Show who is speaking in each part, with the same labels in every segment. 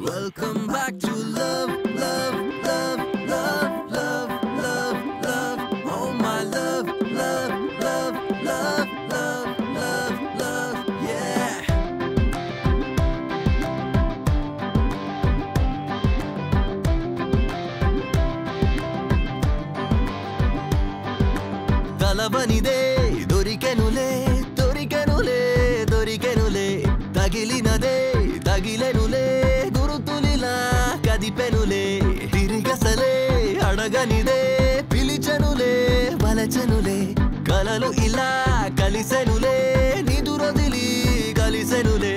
Speaker 1: Welcome back to love, love, love, love, love, love, love. Oh my love, love, love, love, love, love, love, yeah. తలవనిదే దొరికెనులే దొరికెనులే దొరికెనులే తగిలినదే తగిలెనులే గురుతులిలా కదిపెనులే తిరిగసలే అడగనిదే పిలిచెనులే వలచెనులే కలలు ఇలా కలిసెనులే నిదురొదిలి కలిసెనులే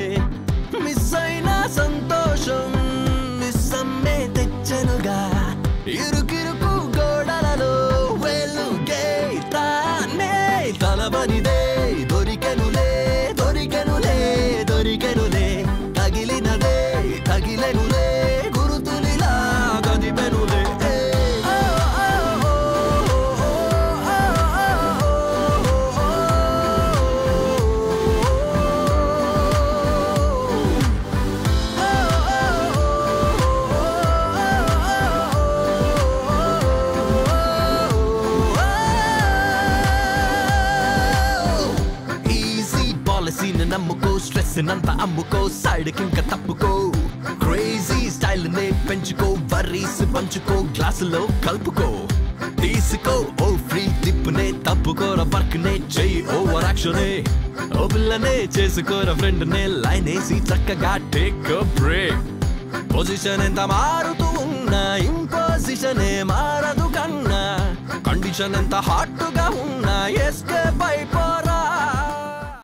Speaker 1: miss అయిన సంతోషం మిస్సమ్మే తెచ్చెనుగా ఇరుకిరుకు గోడలలో వెలుగే తానే తలవనిదే దొరికెనులే దొరికెనులే దొరికెనులే తగిలినదే తగిలెనులే గురుతులిలా కదిపెనులే నమ్ముకో స్ట్రెస్ నంత అమ్ముకో సైడ్ కింక తప్పుకో క్రేజీ స్టైల్ నే పెంచుకో వర్రీస్ పంచుకో గ్లాసులో కలుపుకో తీసుకో ఓ ఫ్రీ టిప్ నే తప్పుకోర వర్క్ నే చెయ్యి ఓవర్ యాక్షన్ ఓ పిల్లనే చేసుకోర ఫ్రెండ్ నే లైన్ వేసి చక్కగా టేక్ బ్రేక్ పొజిషన్ ఎంత మారుతూ ఉన్నా ఇంపోజిషన్ మారదు కన్నా కండిషన్ ఎంత హాట్ గా ఉన్నా